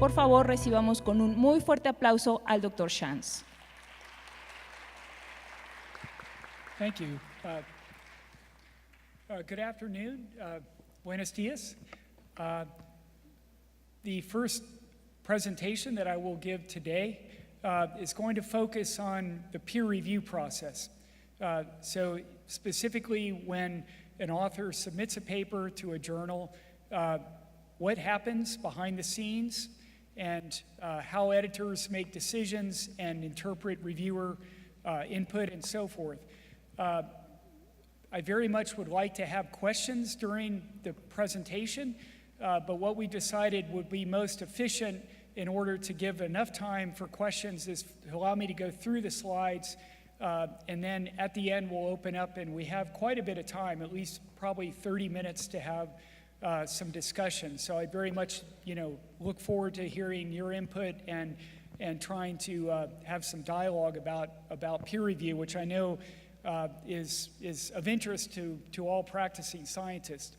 Por favor, recibamos con un muy fuerte aplauso al Dr. Shantz. Thank you. Good afternoon. Buenos dias. The first presentation that I will give today is going to focus on the peer review process. So specifically when an author submits a paper to a journal, what happens behind the scenes and how editors make decisions and interpret reviewer input and so forth. I very much would like to have questions during the presentation, but what we decided would be most efficient in order to give enough time for questions is to allow me to go through the slides, and then at the end we'll open up, and we have quite a bit of time, at least probably 30 minutes to have some discussion. So I very much, look forward to hearing your input and trying to have some dialogue about peer review, which I know is of interest to all practicing scientists.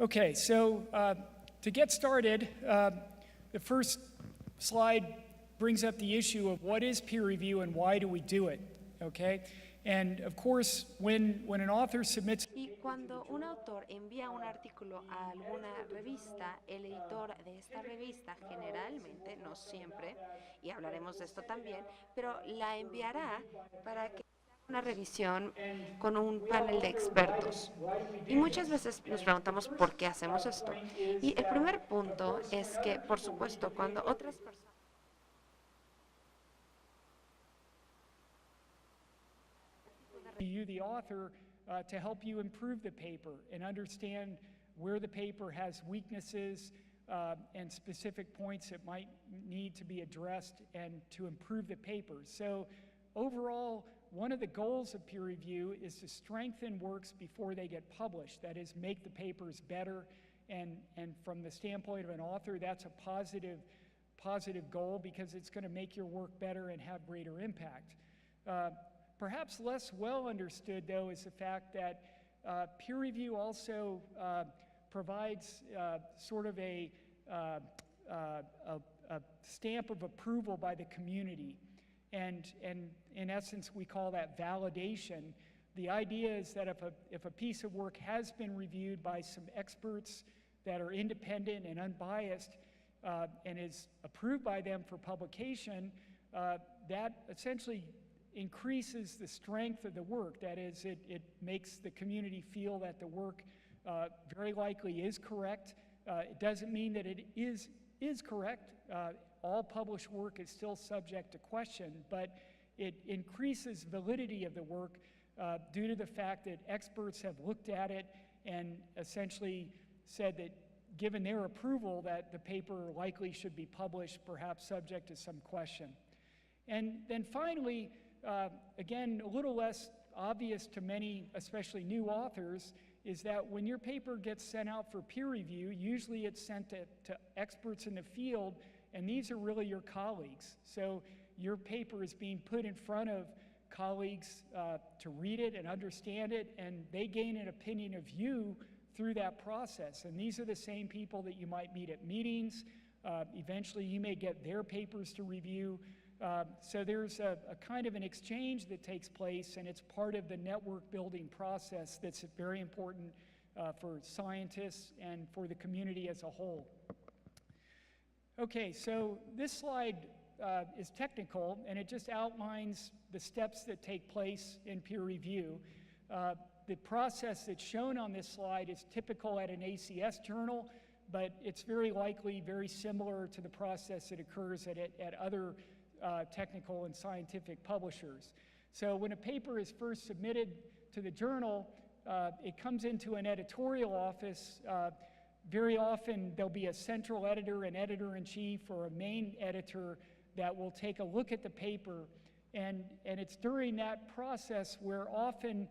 Okay, so to get started, the first slide brings up the issue of what is peer review and why do we do it, okay? And of course, when an author submits... Y cuando un autor envía un artículo a alguna revista, el editor de esta revista generalmente, no siempre, y hablaremos de esto también, pero la enviará para que una revisión con un panel de expertos. Y muchas veces nos preguntamos por qué hacemos esto. Y el primer punto es que, por supuesto, cuando otras personas you, the author, to help you improve the paper and understand where the paper has weaknesses and specific points that might need to be addressed and to improve the paper. So overall, one of the goals of peer review is to strengthen works before they get published. That is, make the papers better. And from the standpoint of an author, that's a positive goal because it's going to make your work better and have greater impact. Perhaps less well understood, though, is the fact that peer review also provides sort of a stamp of approval by the community. And in essence, we call that validation. The idea is that if a piece of work has been reviewed by some experts that are independent and unbiased and is approved by them for publication, that essentially increases the strength of the work. That is, it makes the community feel that the work very likely is correct. It doesn't mean that it is correct. All published work is still subject to question, but it increases validity of the work due to the fact that experts have looked at it and essentially said that given their approval that the paper likely should be published, perhaps subject to some question. And then finally, again, a little less obvious to many, especially new authors, is that when your paper gets sent out for peer review, usually it's sent to experts in the field, and these are really your colleagues. So your paper is being put in front of colleagues to read it and understand it, and they gain an opinion of you through that process. And these are the same people that you might meet at meetings. Eventually, you may get their papers to review. So there's a kind of an exchange that takes place, and it's part of the network building process that's very important for scientists and for the community as a whole. Okay, so this slide is technical, and it just outlines the steps that take place in peer review. The process that's shown on this slide is typical at an ACS journal, but it's very likely very similar to the process that occurs at other technical and scientific publishers. So when a paper is first submitted to the journal, it comes into an editorial office. Very often there'll be a central editor, an editor-in-chief, or a main editor that will take a look at the paper, and it's during that process where often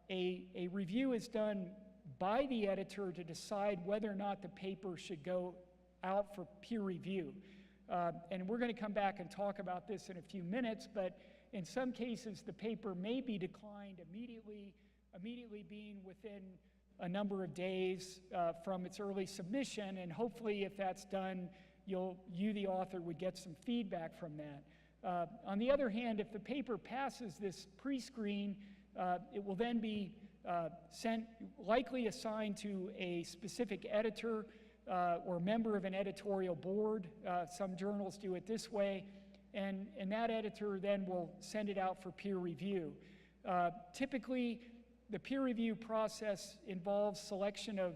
a review is done by the editor to decide whether or not the paper should go out for peer review. And we're going to come back and talk about this in a few minutes, but in some cases the paper may be declined immediately being within a number of days from its early submission, and hopefully if that's done you, the author, would get some feedback from that. On the other hand, if the paper passes this pre-screen, it will then be likely assigned to a specific editor or member of an editorial board. Some journals do it this way, and that editor then will send it out for peer review. Typically, the peer review process involves selection of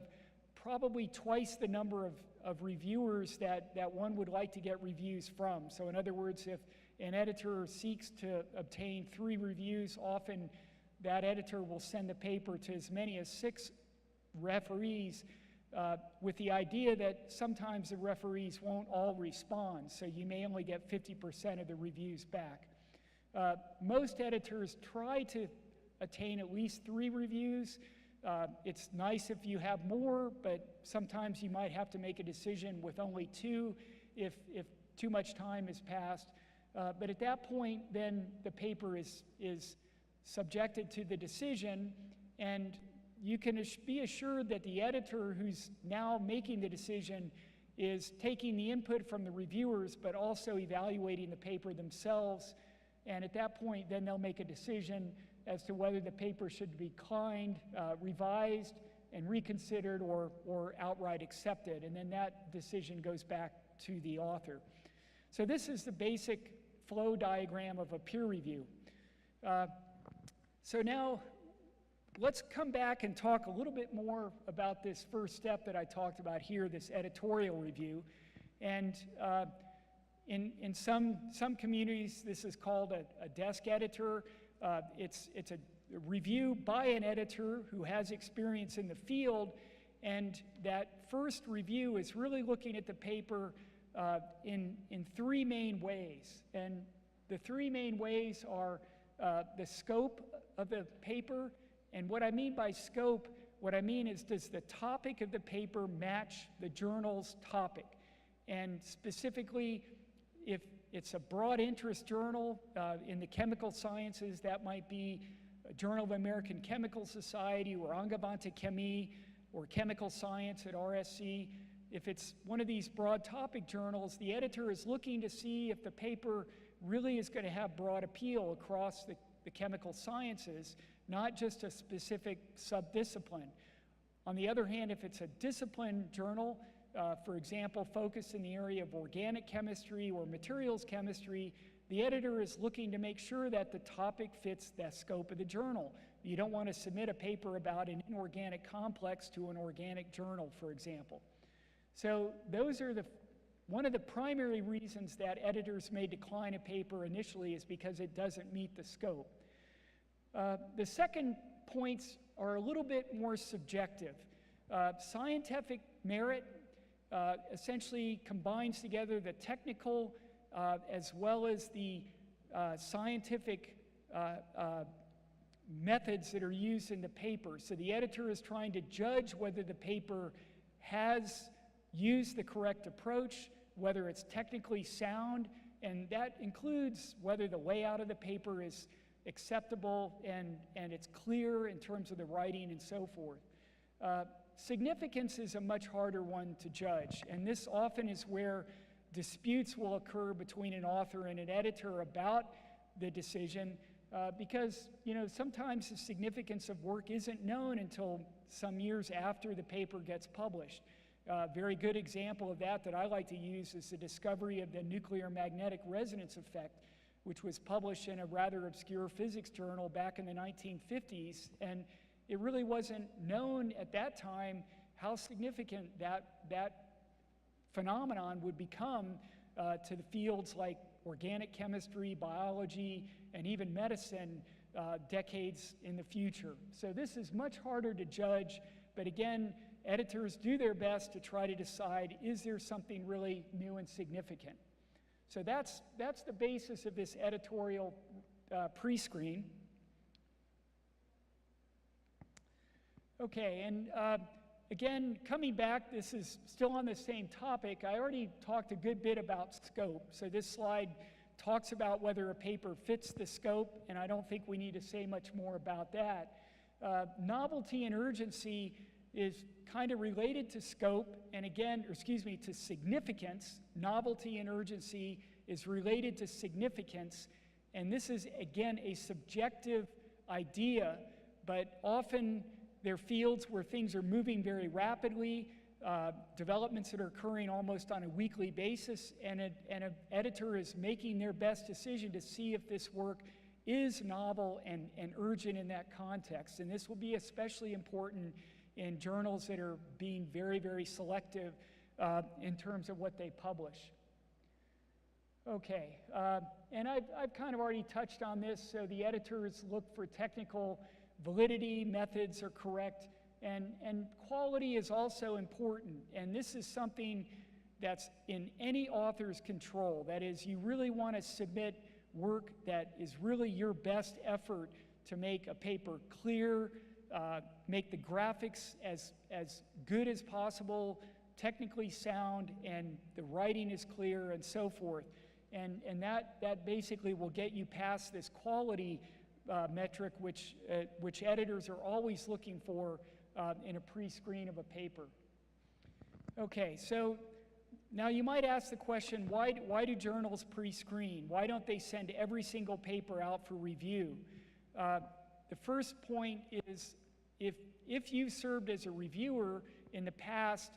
probably twice the number of reviewers that one would like to get reviews from. So in other words, if an editor seeks to obtain 3 reviews, often that editor will send the paper to as many as 6 referees with the idea that sometimes the referees won't all respond, so you may only get 50% of the reviews back. Most editors try to attain at least 3 reviews. It's nice if you have more, but sometimes you might have to make a decision with only 2 if too much time has passed. But at that point, then the paper is subjected to the decision, and you can be assured that the editor who's now making the decision is taking the input from the reviewers, but also evaluating the paper themselves. And at that point, then they'll make a decision as to whether the paper should be declined, revised, and reconsidered, or outright accepted. And then that decision goes back to the author. So this is the basic flow diagram of a peer review. So now, let's come back and talk a little bit more about this first step that I talked about here, this editorial review. And in some communities, this is called a desk editor. It's a review by an editor who has experience in the field, and that first review is really looking at the paper in 3 main ways. And the 3 main ways are the scope of the paper. And what I mean by scope, what I mean is, does the topic of the paper match the journal's topic? And specifically, if it's a broad interest journal in the chemical sciences, that might be a Journal of American Chemical Society or Angewandte Chemie or Chemical Science at RSC. If it's one of these broad topic journals, the editor is looking to see if the paper really is going to have broad appeal across the chemical sciences, not just a specific subdiscipline. On the other hand, if it's a discipline journal, for example, focused in the area of organic chemistry or materials chemistry, the editor is looking to make sure that the topic fits the scope of the journal. You don't want to submit a paper about an inorganic complex to an organic journal, for example. So those are one of the primary reasons that editors may decline a paper initially is because it doesn't meet the scope. The second points are a little bit more subjective. Scientific merit essentially combines together the technical as well as the scientific methods that are used in the paper. So the editor is trying to judge whether the paper has used the correct approach, whether it's technically sound, and that includes whether the layout of the paper is acceptable and it's clear in terms of the writing and so forth. Significance is a much harder one to judge, and this often is where disputes will occur between an author and an editor about the decision because sometimes the significance of work isn't known until some years after the paper gets published. A very good example of that I like to use is the discovery of the nuclear magnetic resonance effect, which was published in a rather obscure physics journal back in the 1950s. And it really wasn't known at that time how significant that phenomenon would become to the fields like organic chemistry, biology, and even medicine decades in the future. So this is much harder to judge, but again, editors do their best to try to decide, is there something really new and significant? So that's the basis of this editorial pre-screen. Okay, and again, coming back, this is still on the same topic. I already talked a good bit about scope. So this slide talks about whether a paper fits the scope, and I don't think we need to say much more about that. Novelty and urgency is kind of related to scope, and again, to significance. Novelty and urgency is related to significance, and this is, again, a subjective idea, but often they're fields where things are moving very rapidly, developments that are occurring almost on a weekly basis, and an editor is making their best decision to see if this work is novel and urgent in that context. And this will be especially important in journals that are being very, very selective in terms of what they publish. Okay, and I've kind of already touched on this, so the editors look for technical validity, methods are correct, and quality is also important, and this is something that's in any author's control. That is, you really want to submit work that is really your best effort to make a paper clear, make the graphics as good as possible, technically sound, and the writing is clear, and so forth. And that basically will get you past this quality metric, which editors are always looking for in a pre-screen of a paper. Okay, so now you might ask the question, why do journals pre-screen? Why don't they send every single paper out for review? The first point is, if you've served as a reviewer in the past,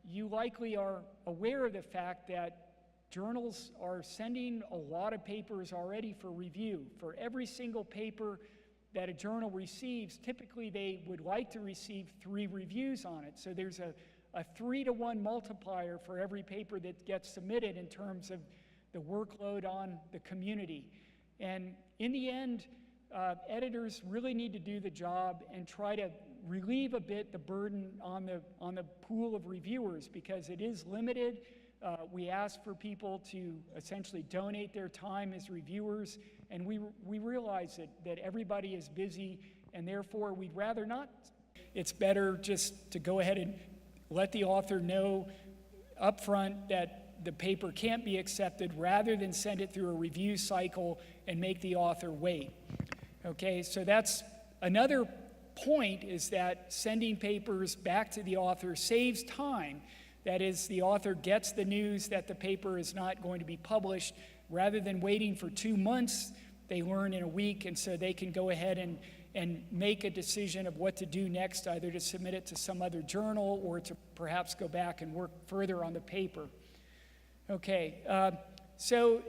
you likely are aware of the fact that journals are sending a lot of papers already for review. For every single paper that a journal receives, typically they would like to receive 3 reviews on it. So there's a 3-to-1 multiplier for every paper that gets submitted in terms of the workload on the community. And in the end, editors really need to do the job and try to relieve a bit the burden on the pool of reviewers, because it is limited. We ask for people to essentially donate their time as reviewers, and we realize that everybody is busy, and therefore we'd rather not. It's better just to go ahead and let the author know up front that the paper can't be accepted, rather than send it through a review cycle and make the author wait. Okay, so that's another point, is that sending papers back to the author saves time. That is, the author gets the news that the paper is not going to be published. Rather than waiting for 2 months, they learn in a week, and so they can go ahead and make a decision of what to do next, either to submit it to some other journal or to perhaps go back and work further on the paper. Okay, so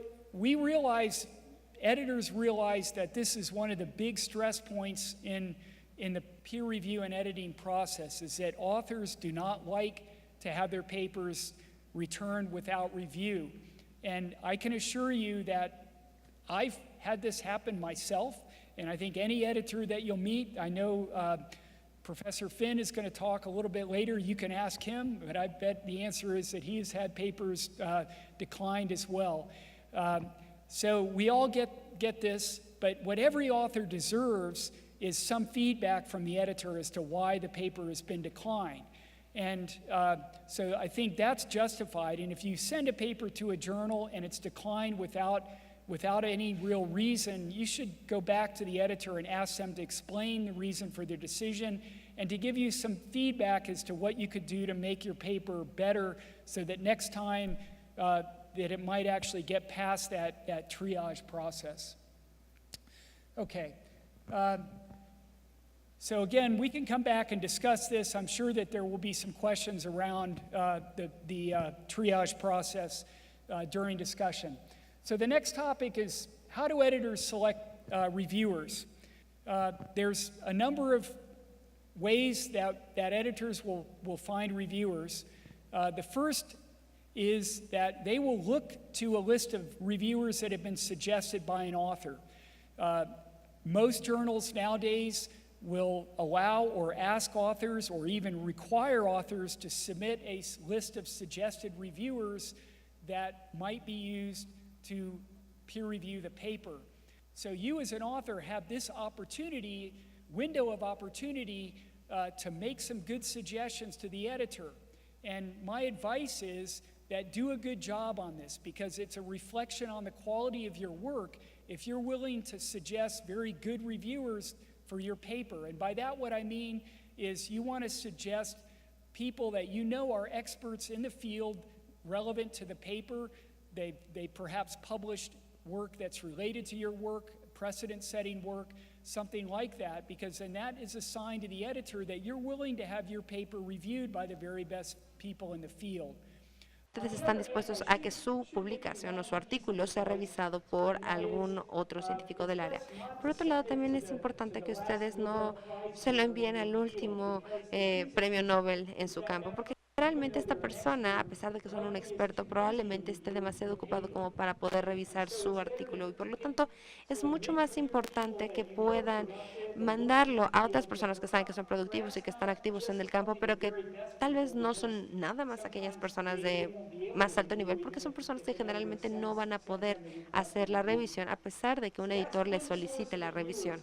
editors realize that this is one of the big stress points in the peer review and editing process, is that authors do not like to have their papers returned without review. And I can assure you that I've had this happen myself, and I think any editor that you'll meet, I know Professor Finn is going to talk a little bit later. You can ask him, but I bet the answer is that he has had papers declined as well. So we all get this, but what every author deserves is some feedback from the editor as to why the paper has been declined. And so I think that's justified. And if you send a paper to a journal and it's declined without any real reason, you should go back to the editor and ask them to explain the reason for their decision and to give you some feedback as to what you could do to make your paper better, so that next time that it might actually get past that triage process. Okay. So again, we can come back and discuss this. I'm sure that there will be some questions around the triage process during discussion. So the next topic is, how do editors select reviewers? There's a number of ways that editors will find reviewers. The first is that they will look to a list of reviewers that have been suggested by an author. Most journals nowadays will allow or ask authors, or even require authors, to submit a list of suggested reviewers that might be used to peer review the paper. So you as an author have this window of opportunity to make some good suggestions to the editor. And my advice is that do a good job on this, because it's a reflection on the quality of your work if you're willing to suggest very good reviewers for your paper, and by that what I mean is you want to suggest people that you know are experts in the field relevant to the paper. They perhaps published work that's related to your work, precedent-setting work, something like that, because then that is a sign to the editor that you're willing to have your paper reviewed by the very best people in the field. Ustedes están dispuestos a que su publicación o su artículo sea revisado por algún otro científico del área. Por otro lado, también es importante que ustedes no se lo envíen al último premio Nobel en su campo, porque realmente esta persona, a pesar de que son un experto, probablemente esté demasiado ocupado como para poder revisar su artículo y por lo tanto es mucho más importante que puedan mandarlo a otras personas que saben que son productivos y que están activos en el campo, pero que tal vez no son nada más aquellas personas de más alto nivel, porque son personas que generalmente no van a poder hacer la revisión a pesar de que un editor les solicite la revisión.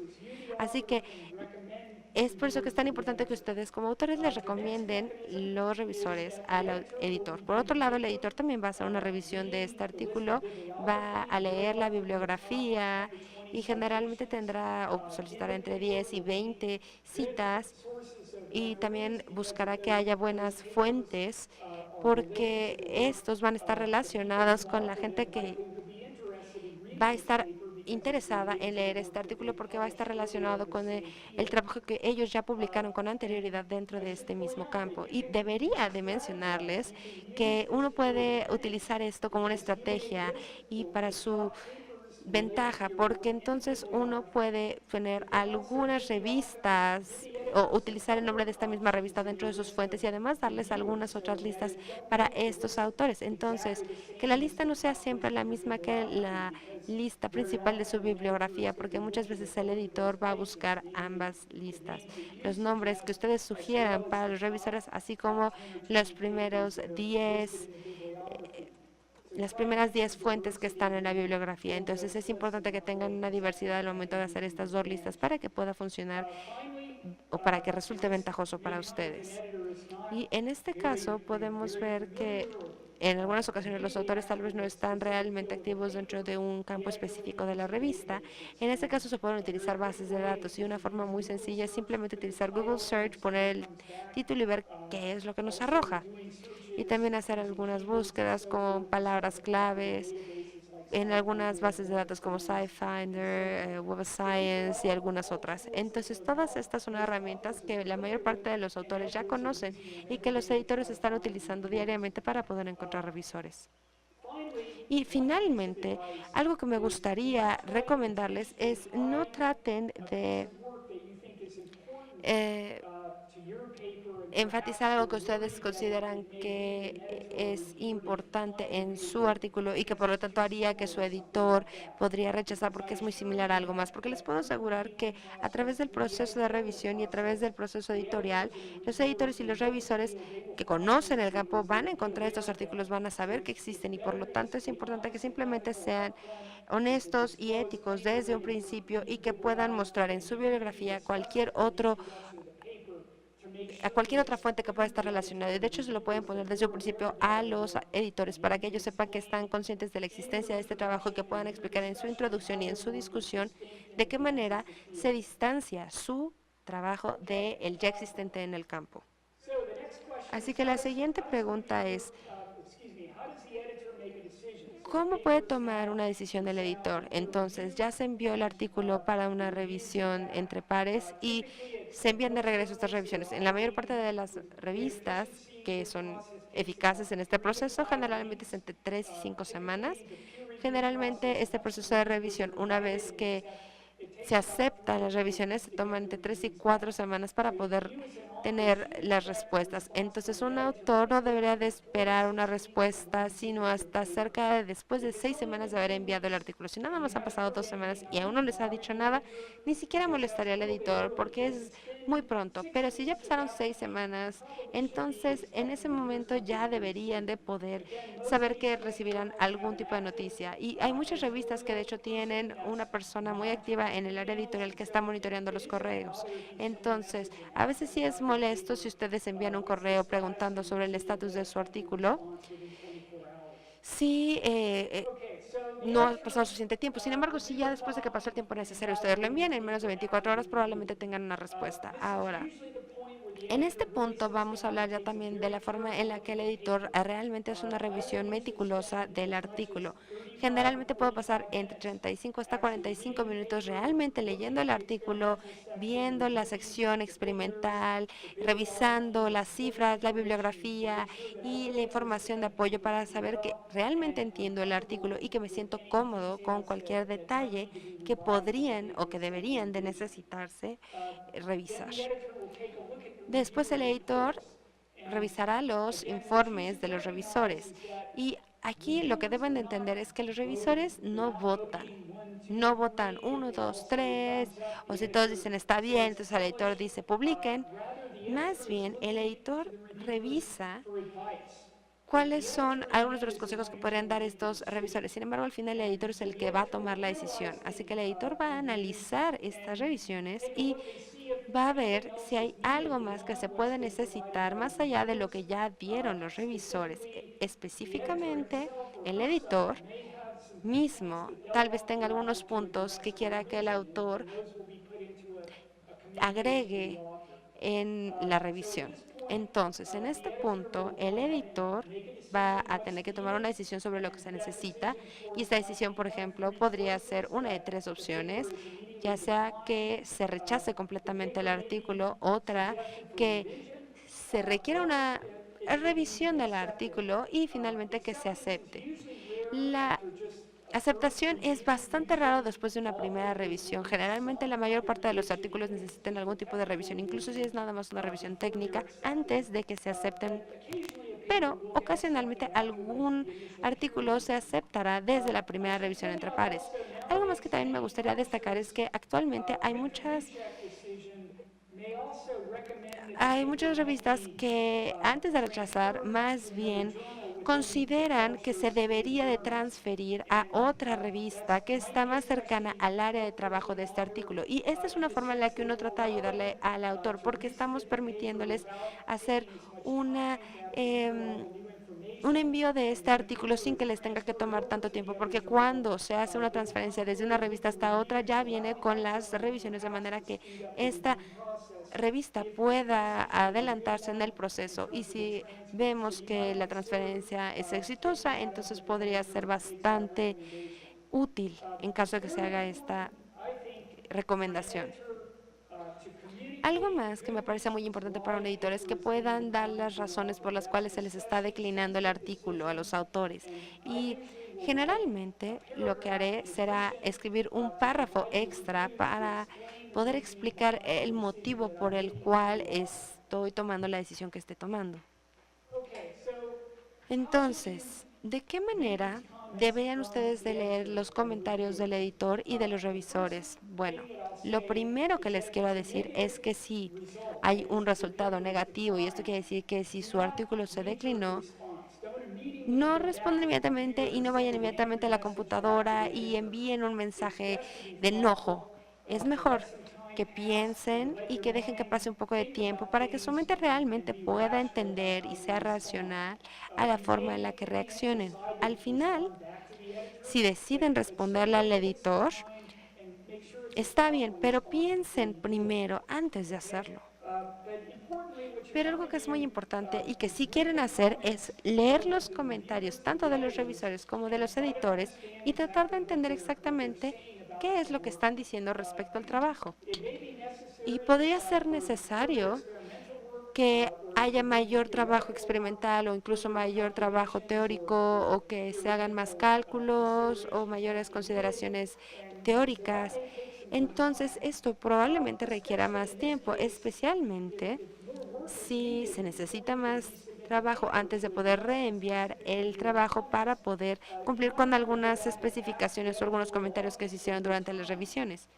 Así que es por eso que es tan importante que ustedes como autores les recomienden los revisores al editor. Por otro lado, el editor también va a hacer una revisión de este artículo, va a leer la bibliografía y generalmente tendrá o solicitará entre 10 y 20 citas y también buscará que haya buenas fuentes porque estos van a estar relacionados con la gente que va a estar interesada en leer este artículo porque va a estar relacionado con el trabajo que ellos ya publicaron con anterioridad dentro de este mismo campo. Y debería de mencionarles que uno puede utilizar esto como una estrategia y para su ventaja, porque entonces uno puede tener algunas revistas o utilizar el nombre de esta misma revista dentro de sus fuentes y además darles algunas otras listas para estos autores. Entonces, que la lista no sea siempre la misma que la lista principal de su bibliografía, porque muchas veces el editor va a buscar ambas listas. Los nombres que ustedes sugieran para los revisores, así como los primeros 10 las primeras 10 fuentes que están en la bibliografía. Entonces es importante que tengan una diversidad al momento de hacer estas dos listas para que pueda funcionar o para que resulte ventajoso para ustedes. Y en este caso podemos ver que en algunas ocasiones los autores tal vez no están realmente activos dentro de un campo específico de la revista. En este caso se pueden utilizar bases de datos y una forma muy sencilla es simplemente utilizar Google Search, poner el título y ver qué es lo que nos arroja. Y también hacer algunas búsquedas con palabras claves en algunas bases de datos como SciFinder, Web of Science y algunas otras. Entonces, todas estas son herramientas que la mayor parte de los autores ya conocen y que los editores están utilizando diariamente para poder encontrar revisores. Y finalmente, algo que me gustaría recomendarles es no traten de enfatizar algo que ustedes consideran que es importante en su artículo y que por lo tanto haría que su editor podría rechazar porque es muy similar a algo más. Porque les puedo asegurar que a través del proceso de revisión y a través del proceso editorial, los editores y los revisores que conocen el campo van a encontrar estos artículos, van a saber que existen y por lo tanto es importante que simplemente sean honestos y éticos desde un principio y que puedan mostrar en su bibliografía a cualquier otra fuente que pueda estar relacionada. De hecho, se lo pueden poner desde un principio a los editores para que ellos sepan que están conscientes de la existencia de este trabajo y que puedan explicar en su introducción y en su discusión de qué manera se distancia su trabajo del ya existente en el campo. Así que la siguiente pregunta es, ¿cómo puede tomar una decisión el editor? Entonces, ya se envió el artículo para una revisión entre pares y se envían de regreso estas revisiones. En la mayor parte de las revistas que son eficaces en este proceso, generalmente es entre 3 y 5 semanas. Generalmente, este proceso de revisión, una vez que se aceptan las revisiones, se toman entre 3 y 4 semanas para poder tener las respuestas. Entonces, un autor no debería de esperar una respuesta, sino hasta cerca de después de 6 semanas de haber enviado el artículo. Si nada más han pasado 2 semanas y aún no les ha dicho nada, ni siquiera molestaría al editor porque es muy pronto. Pero si ya pasaron 6 semanas, entonces en ese momento ya deberían de poder saber que recibirán algún tipo de noticia. Y hay muchas revistas que de hecho tienen una persona muy activa en el área editorial que está monitoreando los correos. Entonces, a veces sí es molesto si ustedes envían un correo preguntando sobre el estatus de su artículo. Sí, no ha pasado suficiente tiempo. Sin embargo, si ya después de que pasó el tiempo necesario ustedes lo envían, en menos de 24 horas probablemente tengan una respuesta. Ahora, en este punto vamos a hablar ya también de la forma en la que el editor realmente hace una revisión meticulosa del artículo. Generalmente puedo pasar entre 35 hasta 45 minutos realmente leyendo el artículo, viendo la sección experimental, revisando las cifras, la bibliografía y la información de apoyo para saber que realmente entiendo el artículo y que me siento cómodo con cualquier detalle que podrían o que deberían de necesitarse revisar. Después el editor revisará los informes de los revisores y aquí lo que deben de entender es que los revisores no votan. No votan 1, 2, 3, o si todos dicen está bien, entonces el editor dice publiquen. Más bien, el editor revisa cuáles son algunos de los consejos que podrían dar estos revisores. Sin embargo, al final el editor es el que va a tomar la decisión. Así que el editor va a analizar estas revisiones y va a ver si hay algo más que se puede necesitar más allá de lo que ya vieron los revisores. Específicamente, el editor mismo tal vez tenga algunos puntos que quiera que el autor agregue en la revisión. Entonces, en este punto, el editor va a tener que tomar una decisión sobre lo que se necesita y esta decisión, por ejemplo, podría ser una de 3 opciones, ya sea que se rechace completamente el artículo, otra que se requiera una revisión del artículo y finalmente que se acepte. La aceptación es bastante raro después de una primera revisión. Generalmente la mayor parte de los artículos necesitan algún tipo de revisión, incluso si es nada más una revisión técnica, antes de que se acepten. Pero ocasionalmente algún artículo se aceptará desde la primera revisión entre pares. Algo más que también me gustaría destacar es que actualmente hay muchas revistas que antes de rechazar, más bien consideran que se debería de transferir a otra revista que está más cercana al área de trabajo de este artículo. Y esta es una forma en la que uno trata de ayudarle al autor, porque estamos permitiéndoles hacer un envío de este artículo sin que les tenga que tomar tanto tiempo, porque cuando se hace una transferencia desde una revista hasta otra, ya viene con las revisiones, de manera que esta revista pueda adelantarse en el proceso y si vemos que la transferencia es exitosa, entonces podría ser bastante útil en caso de que se haga esta recomendación. Algo más que me parece muy importante para un editor es que puedan dar las razones por las cuales se les está declinando el artículo a los autores. Y generalmente lo que haré será escribir un párrafo extra para poder explicar el motivo por el cual estoy tomando la decisión que esté tomando. Entonces, ¿de qué manera deberían ustedes de leer los comentarios del editor y de los revisores? Bueno, lo primero que les quiero decir es que si hay un resultado negativo, y esto quiere decir que si su artículo se declinó, no respondan inmediatamente y no vayan inmediatamente a la computadora y envíen un mensaje de enojo. Es mejor que piensen y que dejen que pase un poco de tiempo para que su mente realmente pueda entender y sea racional a la forma en la que reaccionen. Al final, si deciden responderle al editor, está bien, pero piensen primero antes de hacerlo. Pero algo que es muy importante y que sí quieren hacer es leer los comentarios tanto de los revisores como de los editores y tratar de entender exactamente qué es lo que están diciendo respecto al trabajo. Y podría ser necesario que haya mayor trabajo experimental o incluso mayor trabajo teórico o que se hagan más cálculos o mayores consideraciones teóricas. Entonces, esto probablemente requiera más tiempo, especialmente si se necesita más trabajo antes de poder reenviar el trabajo para poder cumplir con algunas especificaciones o algunos comentarios que se hicieron durante las revisiones.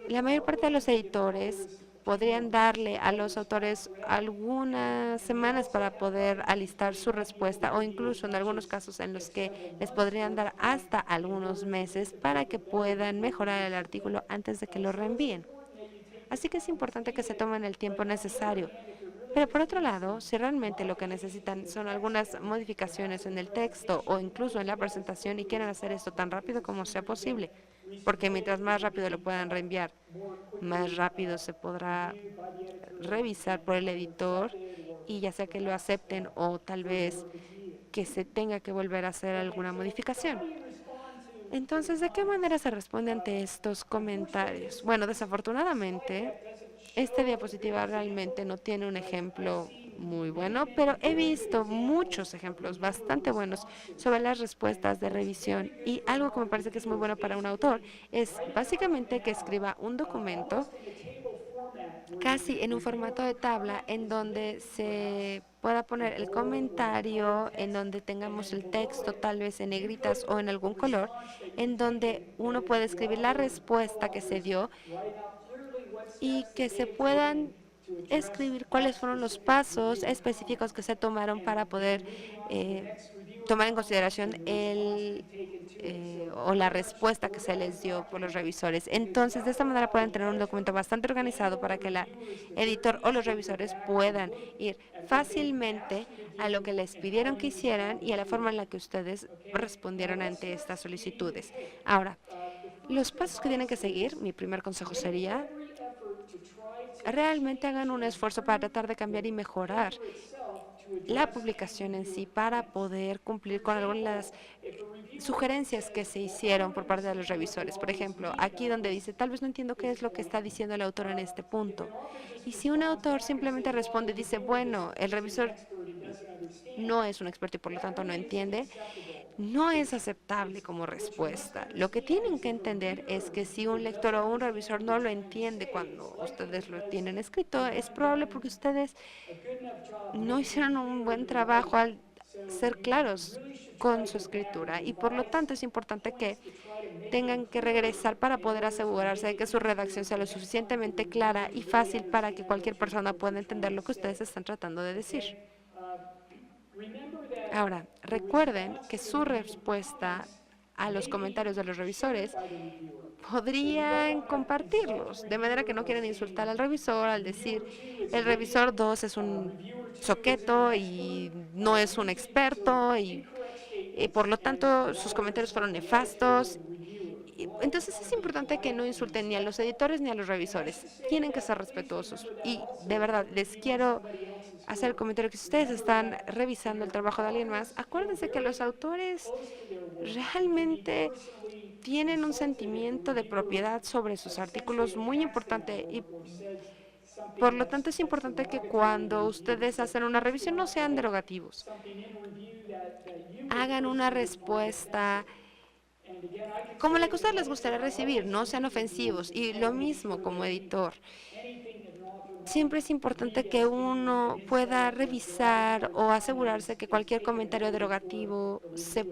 La mayor parte de los editores podrían darle a los autores algunas semanas para poder alistar su respuesta o incluso en algunos casos en los que les podrían dar hasta algunos meses para que puedan mejorar el artículo antes de que lo reenvíen. Así que es importante que se tomen el tiempo necesario. Pero por otro lado, si realmente lo que necesitan son algunas modificaciones en el texto o incluso en la presentación y quieren hacer esto tan rápido como sea posible, porque mientras más rápido lo puedan reenviar, más rápido se podrá revisar por el editor y ya sea que lo acepten o tal vez que se tenga que volver a hacer alguna modificación. Entonces, ¿de qué manera se responde ante estos comentarios? Bueno, desafortunadamente, esta diapositiva realmente no tiene un ejemplo muy bueno, pero he visto muchos ejemplos bastante buenos sobre las respuestas de revisión y algo que me parece que es muy bueno para un autor es básicamente que escriba un documento casi en un formato de tabla en donde se pueda poner el comentario, en donde tengamos el texto tal vez en negritas o en algún color, en donde uno puede escribir la respuesta que se dio y que se puedan escribir cuáles fueron los pasos específicos que se tomaron para poder tomar en consideración o la respuesta que se les dio por los revisores. Entonces, de esta manera pueden tener un documento bastante organizado para que el editor o los revisores puedan ir fácilmente a lo que les pidieron que hicieran y a la forma en la que ustedes respondieron ante estas solicitudes. Ahora, los pasos que tienen que seguir, mi primer consejo sería realmente hagan un esfuerzo para tratar de cambiar y mejorar la publicación en sí para poder cumplir con algunas sugerencias que se hicieron por parte de los revisores. Por ejemplo, aquí donde dice, tal vez no entiendo qué es lo que está diciendo el autor en este punto. Y si un autor simplemente responde y dice, bueno, el revisor no es un experto y por lo tanto no entiende, no es aceptable como respuesta. Lo que tienen que entender es que si un lector o un revisor no lo entiende cuando ustedes lo tienen escrito, es probable porque ustedes no hicieron un buen trabajo al ser claros con su escritura y por lo tanto es importante que tengan que regresar para poder asegurarse de que su redacción sea lo suficientemente clara y fácil para que cualquier persona pueda entender lo que ustedes están tratando de decir. Ahora, recuerden que su respuesta a los comentarios de los revisores podrían compartirlos, de manera que no quieren insultar al revisor al decir el revisor 2 es un soqueto y no es un experto y por lo tanto sus comentarios fueron nefastos. Entonces es importante que no insulten ni a los editores ni a los revisores. Tienen que ser respetuosos. Y de verdad, les quiero hacer el comentario que si ustedes están revisando el trabajo de alguien más, acuérdense que los autores realmente tienen un sentimiento de propiedad sobre sus artículos muy importante y por lo tanto es importante que cuando ustedes hacen una revisión no sean derogativos. Hagan una respuesta como la que a ustedes les gustaría recibir, no sean ofensivos. Y lo mismo como editor. Siempre es importante que uno pueda revisar o asegurarse que cualquier comentario derogativo se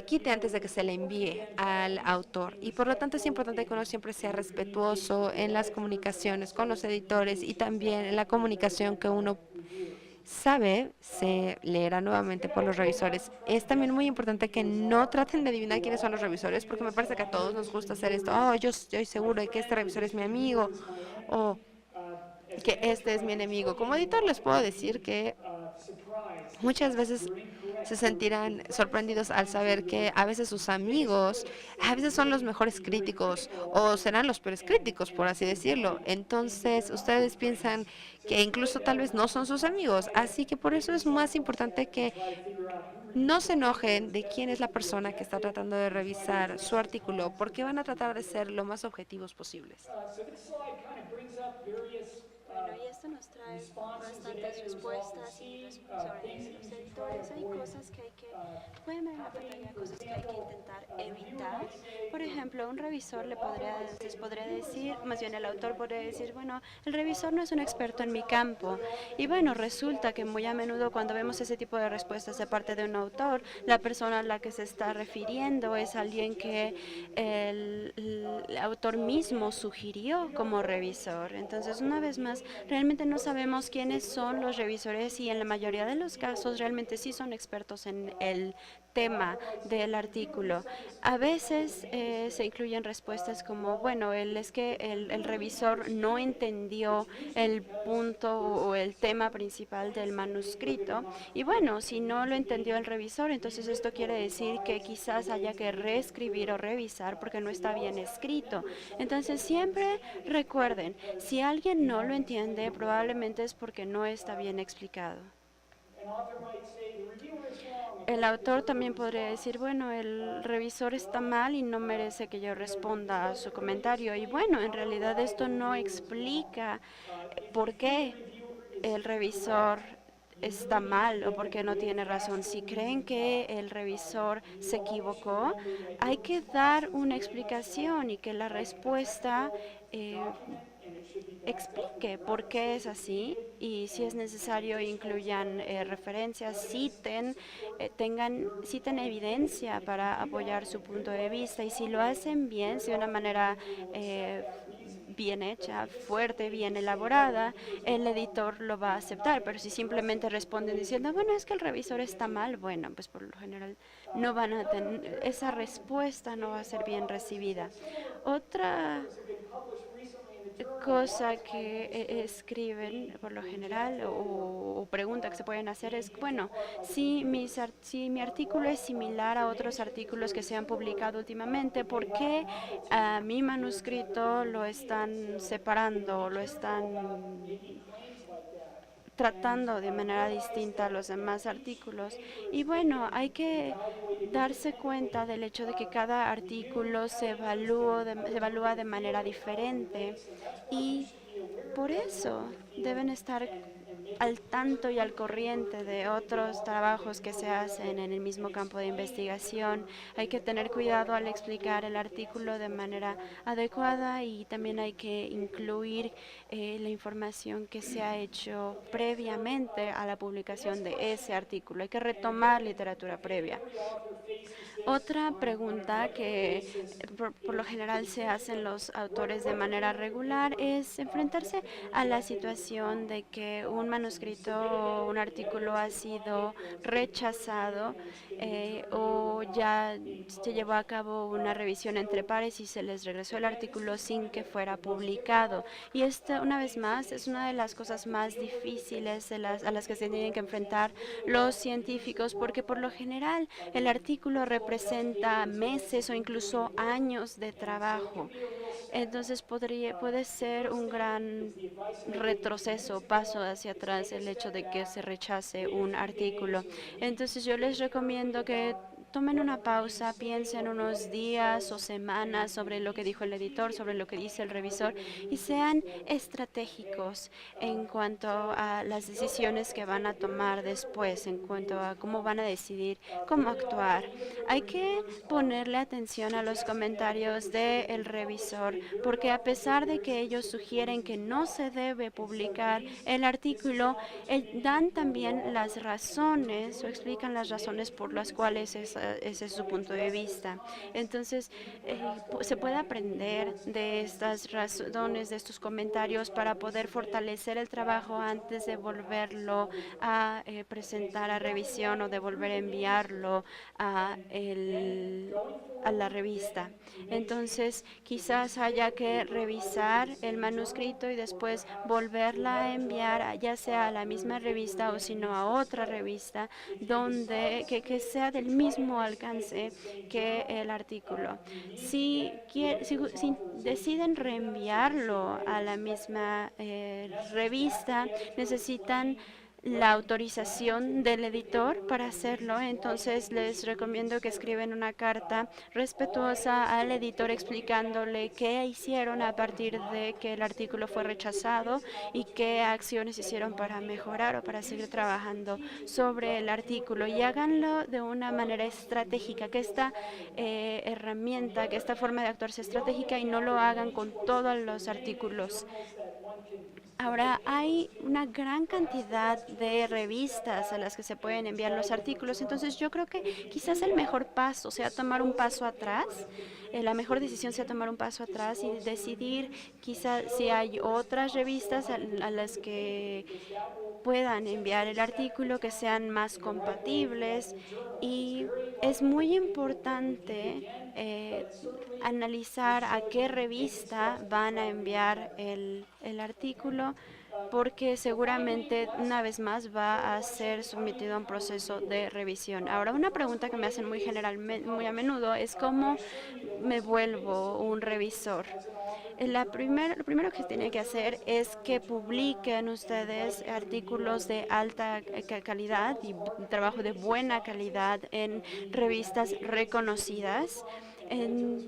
quite antes de que se le envíe al autor. Y por lo tanto es importante que uno siempre sea respetuoso en las comunicaciones con los editores y también en la comunicación que uno sabe se leerá nuevamente por los revisores. Es también muy importante que no traten de adivinar quiénes son los revisores, porque me parece que a todos nos gusta hacer esto. Oh, yo estoy seguro de que este revisor es mi amigo o que este es mi enemigo. Como editor les puedo decir que muchas veces se sentirán sorprendidos al saber que a veces sus amigos, a veces son los mejores críticos o serán los peores críticos, por así decirlo. Entonces, ustedes piensan que incluso tal vez no son sus amigos. Así que por eso es más importante que no se enojen de quién es la persona que está tratando de revisar su artículo, porque van a tratar de ser lo más objetivos posibles. Bueno, y esto nos trae bastantes respuestas sobre los editores. Hay cosas que pueden ver en la pantalla, cosas que hay que intentar evitar. Por ejemplo, un revisor les podría decir, más bien el autor podría decir, bueno, el revisor no es un experto en mi campo. Y bueno, resulta que muy a menudo cuando vemos ese tipo de respuestas de parte de un autor, la persona a la que se está refiriendo es alguien que el autor mismo sugirió como revisor. Entonces, una vez más, realmente no sabemos quiénes son los revisores y en la mayoría de los casos realmente sí son expertos en el tema del artículo. A veces se incluyen respuestas como, bueno, es que el revisor no entendió el punto o el tema principal del manuscrito. Y bueno, si no lo entendió el revisor, entonces esto quiere decir que quizás haya que reescribir o revisar porque no está bien escrito. Entonces siempre recuerden, si alguien no lo entiende, probablemente es porque no está bien explicado. El autor también podría decir, bueno, el revisor está mal y no merece que yo responda a su comentario. Y bueno, en realidad esto no explica por qué el revisor está mal o por qué no tiene razón. Si creen que el revisor se equivocó, hay que dar una explicación y que la respuesta explique por qué es así y si es necesario incluyan referencias, citen evidencia para apoyar su punto de vista y si lo hacen bien, si de una manera bien hecha, fuerte, bien elaborada, el editor lo va a aceptar, pero si simplemente responden diciendo, bueno, es que el revisor está mal, bueno, pues por lo general no van a tener, esa respuesta no va a ser bien recibida. Otra cosa que escriben por lo general o pregunta que se pueden hacer es, bueno, si mi artículo es similar a otros artículos que se han publicado últimamente, ¿por qué mi manuscrito lo están separando, lo están tratando de manera distinta a los demás artículos? Y bueno, hay que darse cuenta del hecho de que cada artículo se evalúa de manera diferente y por eso deben estar al tanto y al corriente de otros trabajos que se hacen en el mismo campo de investigación. Hay que tener cuidado al explicar el artículo de manera adecuada y también hay que incluir la información que se ha hecho previamente a la publicación de ese artículo. Hay que retomar literatura previa. Otra pregunta que por lo general se hacen los autores de manera regular es enfrentarse a la situación de que un manuscrito o un artículo ha sido rechazado o ya se llevó a cabo una revisión entre pares y se les regresó el artículo sin que fuera publicado. Y esta, una vez más, es una de las cosas más difíciles a las que se tienen que enfrentar los científicos porque por lo general el artículo representa meses o incluso años de trabajo. Entonces puede ser un gran retroceso, paso hacia atrás el hecho de que se rechace un artículo. Entonces yo les recomiendo que tomen una pausa, piensen unos días o semanas sobre lo que dijo el editor, sobre lo que dice el revisor y sean estratégicos en cuanto a las decisiones que van a tomar después, en cuanto a cómo van a decidir cómo actuar. Hay que ponerle atención a los comentarios del revisor, porque a pesar de que ellos sugieren que no se debe publicar el artículo, dan también las razones o explican las razones por las cuales ese es su punto de vista. Entonces, se puede aprender de estas razones, de estos comentarios para poder fortalecer el trabajo antes de volverlo a presentar a revisión o de volver a enviarlo a la revista. Entonces, quizás haya que revisar el manuscrito y después volverla a enviar, ya sea a la misma revista o sino a otra revista, que sea del mismo alcance que el artículo. Si deciden reenviarlo a la misma revista, necesitan la autorización del editor para hacerlo, entonces les recomiendo que escriben una carta respetuosa al editor explicándole qué hicieron a partir de que el artículo fue rechazado y qué acciones hicieron para mejorar o para seguir trabajando sobre el artículo y háganlo de una manera estratégica, que esta herramienta, que esta forma de actuar sea estratégica y no lo hagan con todos los artículos. Ahora hay una gran cantidad de revistas a las que se pueden enviar los artículos, entonces yo creo que quizás el mejor paso sea tomar un paso atrás, la mejor decisión sea tomar un paso atrás y decidir quizás si hay otras revistas a las que puedan enviar el artículo, que sean más compatibles, y es muy importante analizar a qué revista van a enviar el artículo, porque seguramente una vez más va a ser sometido a un proceso de revisión. Ahora, una pregunta que me hacen muy a menudo es cómo me vuelvo un revisor. Lo primero que tienen que hacer es que publiquen ustedes artículos de alta calidad y trabajo de buena calidad en revistas reconocidas.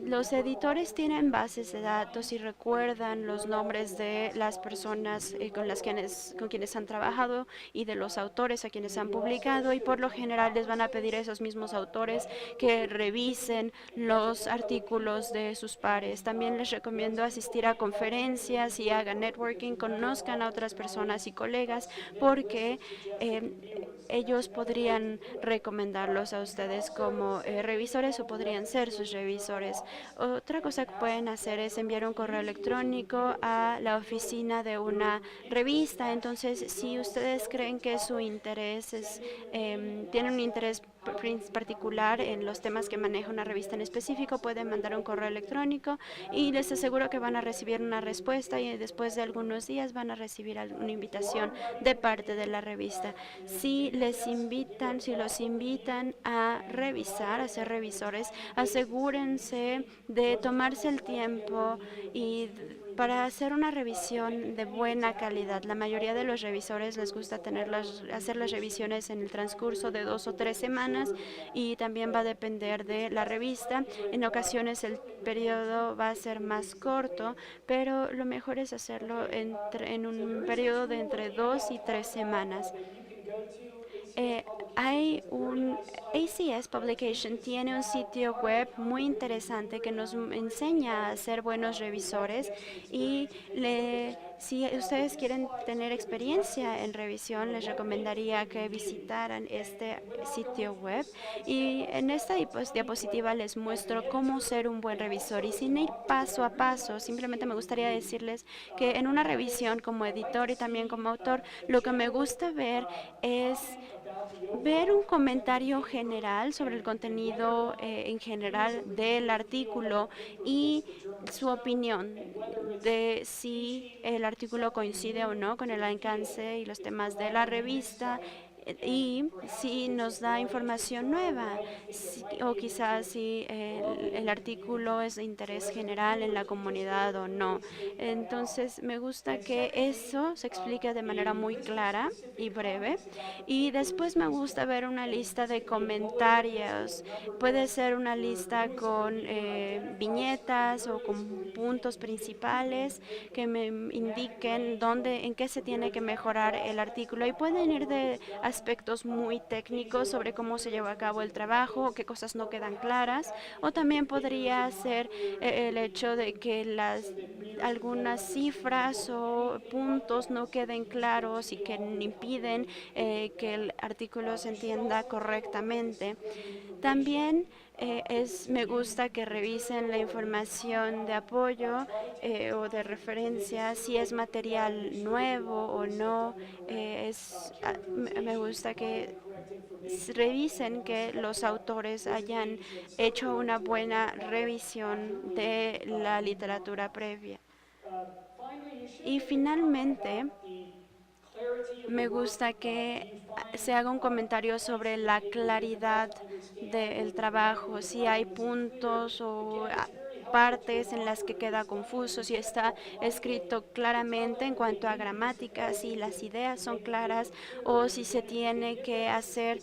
Los editores tienen bases de datos y recuerdan los nombres de las personas con quienes han trabajado y de los autores a quienes han publicado, y por lo general les van a pedir a esos mismos autores que revisen los artículos de sus pares. También les recomiendo asistir a conferencias y hagan networking, conozcan a otras personas y colegas, porque ellos podrían recomendarlos a ustedes como revisores o podrían ser sus revisores. Otra cosa que pueden hacer es enviar un correo electrónico a la oficina de una revista. Entonces, si ustedes creen que su interés tienen un interés particular en los temas que maneja una revista en específico, pueden mandar un correo electrónico y les aseguro que van a recibir una respuesta, y después de algunos días van a recibir una invitación de parte de la revista. Si los invitan a revisar, a ser revisores, asegúrense de tomarse el tiempo para hacer una revisión de buena calidad. La mayoría de los revisores les gusta hacer las revisiones en el transcurso de 2 o 3 semanas, y también va a depender de la revista. En ocasiones el periodo va a ser más corto, pero lo mejor es hacerlo en un periodo de entre 2 y 3 semanas. Hay un ACS Publication, tiene un sitio web muy interesante que nos enseña a ser buenos revisores, y si ustedes quieren tener experiencia en revisión, les recomendaría que visitaran este sitio web. Y en esta diapositiva les muestro cómo ser un buen revisor, y sin ir paso a paso, simplemente me gustaría decirles que en una revisión como editor y también como autor, lo que me gusta ver es ver un comentario general sobre el contenido en general del artículo y su opinión de si el artículo coincide o no con el alcance y los temas de la revista, y si nos da información nueva, o quizás si el artículo es de interés general en la comunidad o no. Entonces, me gusta que eso se explique de manera muy clara y breve. Y después me gusta ver una lista de comentarios. Puede ser una lista con viñetas o con puntos principales que me indiquen en qué se tiene que mejorar el artículo, y pueden ir de aspectos muy técnicos sobre cómo se lleva a cabo el trabajo, qué cosas no quedan claras, o también podría ser el hecho de que algunas cifras o puntos no queden claros y que impiden que el artículo se entienda correctamente. También me gusta que revisen la información de apoyo o de referencia, si es material nuevo o no. Me gusta que revisen que los autores hayan hecho una buena revisión de la literatura previa. Y finalmente, me gusta que se haga un comentario sobre la claridad del trabajo, si hay puntos o partes en las que queda confuso, si está escrito claramente en cuanto a gramática, si las ideas son claras, o si se tiene que hacer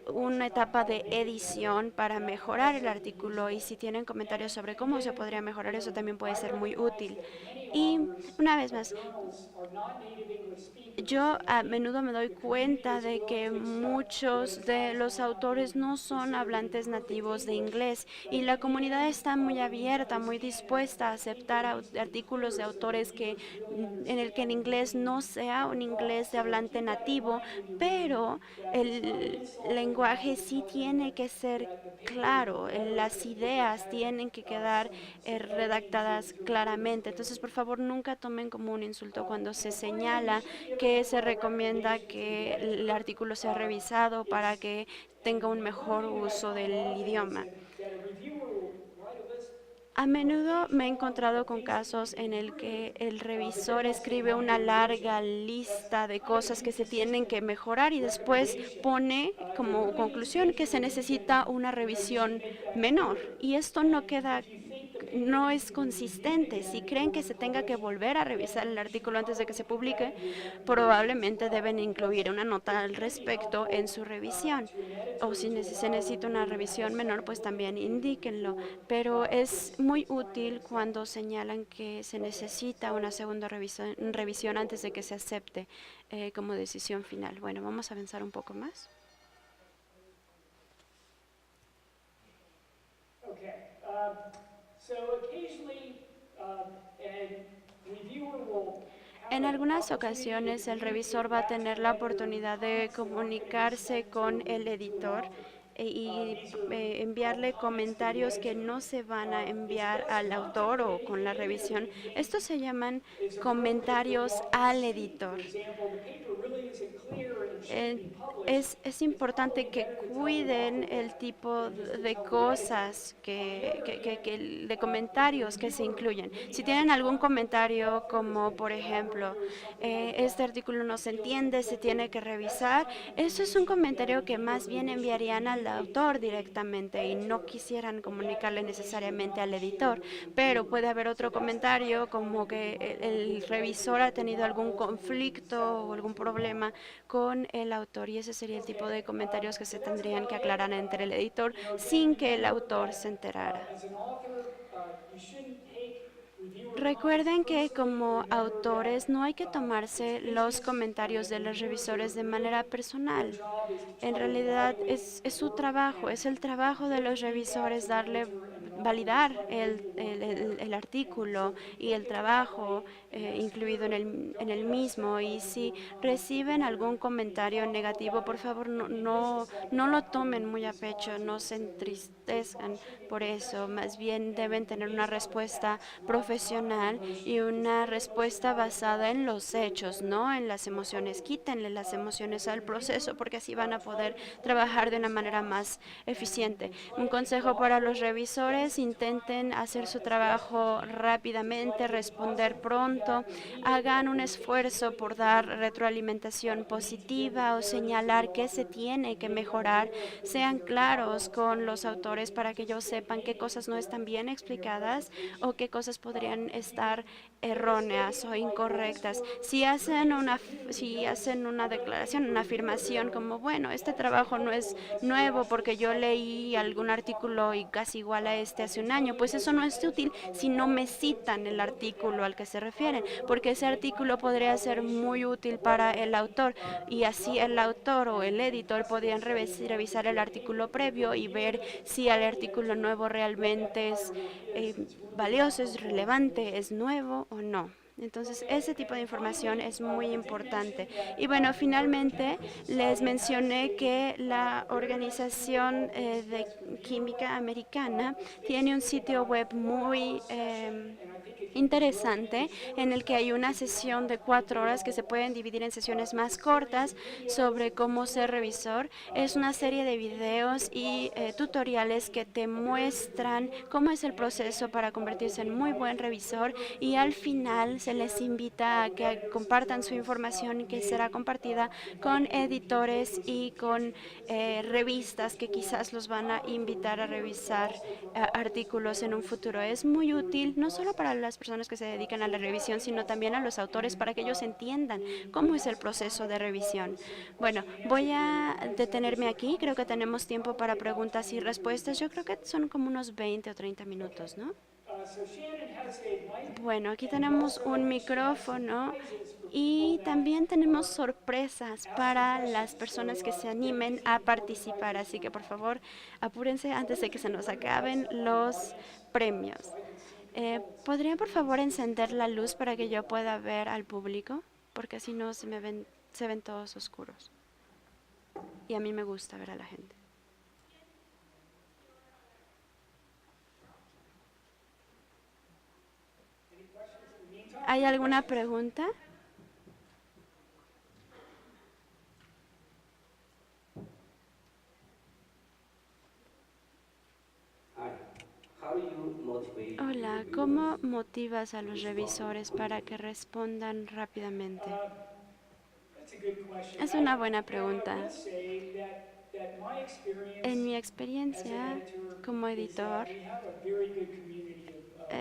una etapa de edición para mejorar el artículo. Y si tienen comentarios sobre cómo se podría mejorar, eso también puede ser muy útil. Y una vez más, yo a menudo me doy cuenta de que muchos de los autores no son hablantes nativos de inglés, y la comunidad está muy abierta, muy dispuesta a aceptar artículos de autores en el que el inglés no sea un inglés de hablante nativo, pero el lenguaje sí tiene que ser claro, las ideas tienen que quedar redactadas claramente. Entonces, por favor, favor nunca tomen como un insulto cuando se señala que se recomienda que el artículo sea revisado para que tenga un mejor uso del idioma. A menudo me he encontrado con casos en el que el revisor escribe una larga lista de cosas que se tienen que mejorar y después pone como conclusión que se necesita una revisión menor. Y esto no es consistente. Si creen que se tenga que volver a revisar el artículo antes de que se publique, probablemente deben incluir una nota al respecto en su revisión. O si se necesita una revisión menor, pues también indíquenlo. Pero es muy útil cuando señalan que se necesita una segunda revisión antes de que se acepte como decisión final. Bueno, vamos a avanzar un poco más. En algunas ocasiones el revisor va a tener la oportunidad de comunicarse con el editor y enviarle comentarios que no se van a enviar al autor o con la revisión. Estos se llaman comentarios al editor. Es importante que cuiden el tipo de cosas, de comentarios que se incluyen. Si tienen algún comentario como, por ejemplo, este artículo no se entiende, se tiene que revisar, eso es un comentario que más bien enviarían al autor directamente y no quisieran comunicarle necesariamente al editor. Pero puede haber otro comentario como que el revisor ha tenido algún conflicto o algún problema con el autor y ese sería el tipo de comentarios que se tendrían que aclarar entre el editor sin que el autor se enterara. Recuerden que como autores no hay que tomarse los comentarios de los revisores de manera personal. En realidad es su trabajo, es el trabajo de los revisores validar el artículo y el trabajo incluido en el mismo. Y si reciben algún comentario negativo, por favor no lo tomen muy a pecho, no se entristezcan por eso. Más bien deben tener una respuesta profesional y una respuesta basada en los hechos, no en las emociones. Quítenle las emociones al proceso porque así van a poder trabajar de una manera más eficiente. Un consejo para los revisores: intenten hacer su trabajo rápidamente, responder pronto, hagan un esfuerzo por dar retroalimentación positiva o señalar qué se tiene que mejorar, sean claros con los autores para que ellos sepan qué cosas no están bien explicadas o qué cosas podrían estar erróneas o incorrectas. Si hacen una declaración, una afirmación como, bueno, este trabajo no es nuevo porque yo leí algún artículo y casi igual a este hace un año, pues eso no es útil si no me citan el artículo al que se refieren, porque ese artículo podría ser muy útil para el autor y así el autor o el editor podrían revisar el artículo previo y ver si el artículo nuevo realmente es valioso, es relevante, es nuevo o no. Entonces, ese tipo de información es muy importante. Y bueno, finalmente les mencioné que la Organización de Química Americana tiene un sitio web muy interesante en el que hay una sesión de 4 horas que se pueden dividir en sesiones más cortas sobre cómo ser revisor. Es una serie de videos y tutoriales que te muestran cómo es el proceso para convertirse en muy buen revisor y al final se les invita a que compartan su información que será compartida con editores y con revistas que quizás los van a invitar a revisar artículos en un futuro. Es muy útil no solo para las personas que se dedican a la revisión, sino también a los autores para que ellos entiendan cómo es el proceso de revisión. Bueno, voy a detenerme aquí. Creo que tenemos tiempo para preguntas y respuestas. Yo creo que son como unos 20 o 30 minutos, ¿no? Bueno, aquí tenemos un micrófono y también tenemos sorpresas para las personas que se animen a participar. Así que por favor, apúrense antes de que se nos acaben los premios. ¿Podrían por favor encender la luz para que yo pueda ver al público? Porque si no se ven todos oscuros. Y a mí me gusta ver a la gente. ¿Hay alguna pregunta? Hola, ¿cómo motivas a los revisores para que respondan rápidamente? That's a good question. Es una buena I will pregunta. say that my En mi experience as an experiencia editor como is editor, that we have a very good community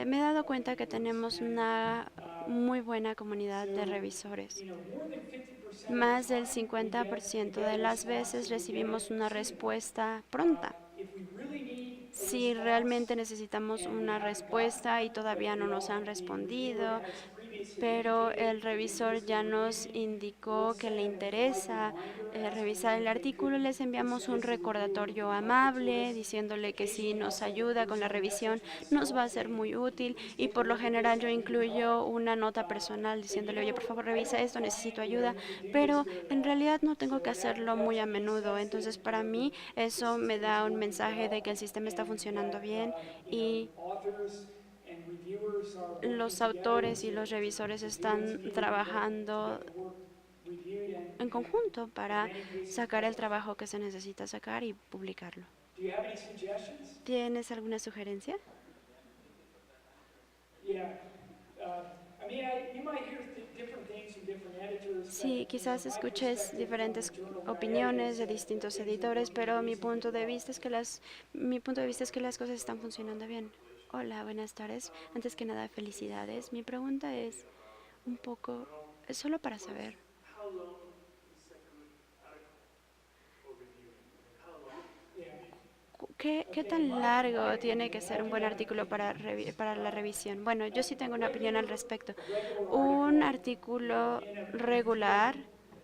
me he dado of cuenta que reviewers. tenemos And una muy buena so, comunidad de revisores. more than 50% of the Más del time we 50% get de a las response veces and we get recibimos it una soon. respuesta pronta. If we really need a Si realmente response necesitamos and we una haven't gotten respuesta y one, todavía no nos han the reviewer respondido, has previously pero indicated el that they're revisor interested ya in nos reviewing, we'll indicó que le send them a polite interesa reminder asking revisar them el if they artículo, les could enviamos send un us a review and we recordatorio can talk it to amable us. diciéndole que si Occasionally I'll nos send a ayuda con la personal revisión message nos va myself a ser saying, muy "Can you útil, please y take a por lo look at this? general yo I need your help." incluyo una nota personal But diciéndole, oye, por favor I revisa don't esto, necesito find that ayuda, I need to do this pero very en often. realidad no tengo So que hacerlo that muy a to me menudo. says that Entonces para mí the eso me system is da un working mensaje de well que el sistema está and funcionando that bien y authors and reviewers are working los together autores y los revisores to do what's están needed to trabajando get the work reviewed en and conjunto in para many cases sacar el published. trabajo que se necesita sacar y publicarlo. Do you have any suggestions? ¿Tienes alguna sugerencia? Yeah. I mean, you might hear different things from different editors, Sí, but quizás my escuches perspective from diferentes the journal that I edit opiniones is de that distintos things are editores, working pero reasonably well. mi punto de vista es que las cosas están funcionando bien. Hola, buenas tardes. Antes que nada, felicidades. Mi pregunta es un poco, es solo para saber, ¿qué tan largo tiene que ser un buen artículo para la revisión? Bueno, yo sí tengo una opinión al respecto. Un artículo regular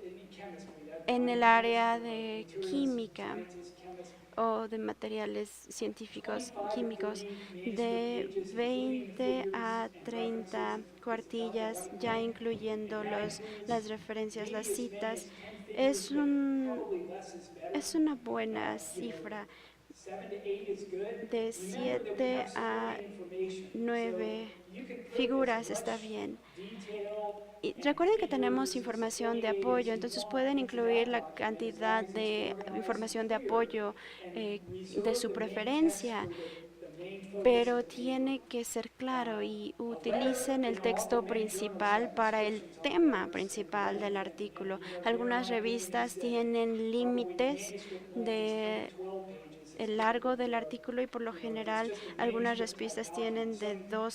In chemistry, en el área de química scientist, chemist, o de materiales científicos 25 to químicos 30 manuscript de pages, including the 20 footers a and 30 references, is about the cuartillas, right ya length. incluyendo And that includes las referencias, las maybe as many citas. as 10 figures, Es, but un, probably less is better. es una buena cifra. 7 to 8 is good. De Remember that we 7 have a supporting information. So 9 you can put as figuras está much bien. detail Y and recuerden que tenemos figures and información de supporting aid apoyo, as you entonces want pueden into incluir that la document as long cantidad as it's de organized and información de clear apoyo and de reserve su the main text preferencia, for the main focus of pero the paper. tiene que ser claro y A letter, utilicen el texto many journals principal have para el restrictions on tema letters and principal del writing artículo. and there Algunas might be things revistas that tienen probably límites manuscript length is 10 de to 12 pages. el largo del artículo y por lo If it's general just a algunas manuscript type revistas document, tienen some journals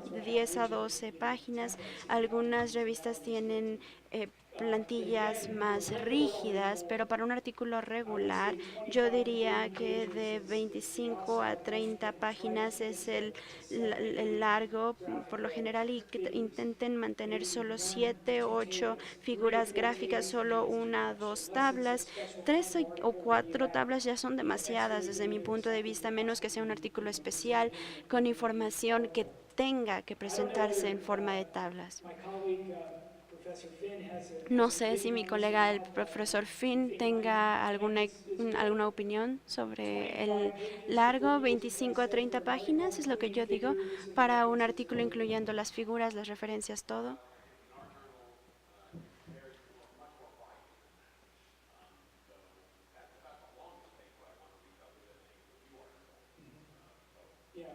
de will have 10 a rigid 12 páginas, templates that you have to algunas use that are revistas tienen restricted. But plantillas again, for más regular rígidas, article, pero para un artículo I would regular say yo 25 to 30 diría que pages de is the 25 a outside most 30 and try to páginas keep es it to 7 to el 8 largo por lo graphical general, y que figures. intenten mantener Maybe solo 1 to 7, 2 8 tables, 3 to figuras 4 gráficas, tables to me solo is too una, much, dos unless it's a tablas. special kind 3 of o article where you 4 have tablas ya son demasiadas extra desde mi data or punto de something vista, a that has menos to que sea un be artículo especial presented in con the información que tenga que I don't know presentarse en whether forma de tablas. my colleague, Professor Finn, has No an sé si opinion mi on this or colega, el not, but profesor I Finn, think tenga 20 is good. alguna opinión sobre el 25 pages to largo. 30, as I 25 a said, 30 for an article páginas es lo que including yo digo figures and para un references. artículo incluyendo las figuras, las referencias, todo. Yeah.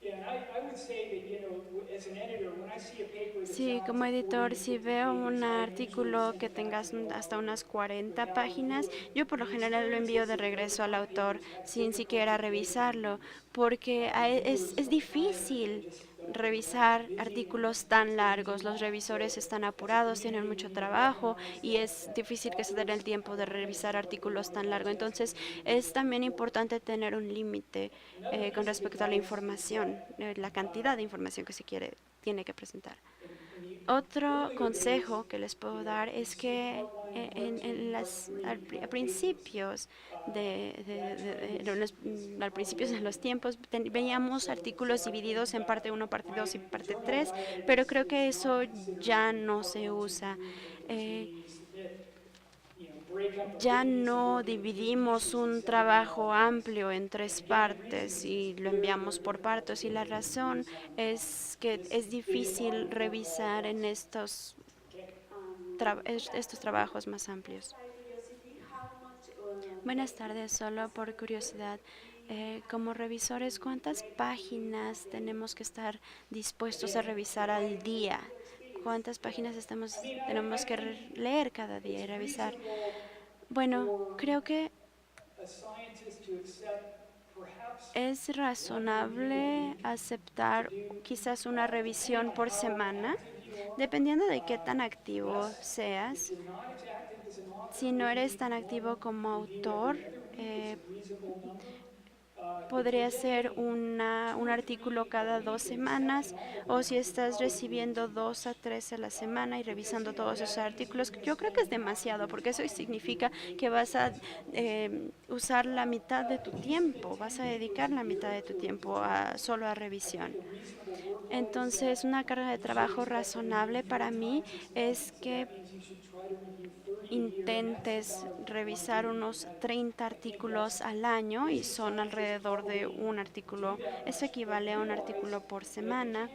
Yeah, and I would say that, as an editor, when I see a paper that's Sí, out como to 40 editor, to si 50 veo pages, un I usually artículo send que it back tenga to the hasta author unas 40 without páginas, reviewing. yo por lo The general lo experience envío is de that those regreso al autor non-pages have sin siquiera difficulty breaking revisarlo, news. porque Reviewers es are tired, they difícil just don't, revisar busy and artículos it's tan getting too largos. Los long. So revisores están as a apurados, tienen community, we mucho need to trabajo recognize y es that difícil que se den el authors tiempo have de limits revisar to what they artículos want to tan largos. digest Entonces, and read es before también reporting. importante tener un límite Another con piece of respecto a la advice is información, that la cantidad de información que tiene que presentar. in the Otro earlier days, consejo que les puedo dar you'd es see que part 1, part 2, part 3 a kind of papers. principios That trend is al principios de probably los ending. tiempos veíamos artículos So I think divididos en parte 1, parte my 2 y the parte journal that 3, I edit pero creo que is not eso considered to ya be no part se 1, 2, usa. 3, but Eh, we submit, ya no dividimos un trabajo amplio en 3 partes y lo enviamos por partes. Y la razón es que es difícil revisar en estos trabajos más amplios. Buenas tardes, solo por curiosidad. Como revisores, ¿cuántas páginas tenemos que estar dispuestos a revisar al día? ¿Cuántas páginas tenemos que leer cada día y revisar? Bueno, creo que es razonable aceptar quizás una revisión por semana, dependiendo de qué tan activo seas. Si no eres tan activo como autor, eh, podría ser un artículo cada 2 semanas, o si estás recibiendo 2 a 3 a la semana y revisando todos esos artículos, yo creo que es demasiado, porque eso significa que vas a usar la mitad de tu tiempo, vas a dedicar la mitad de tu tiempo solo a revisión. Entonces, una carga de trabajo razonable para mí es que intentes revisar unos 30 artículos al año y son alrededor de un artículo. Eso equivale a un artículo por semana.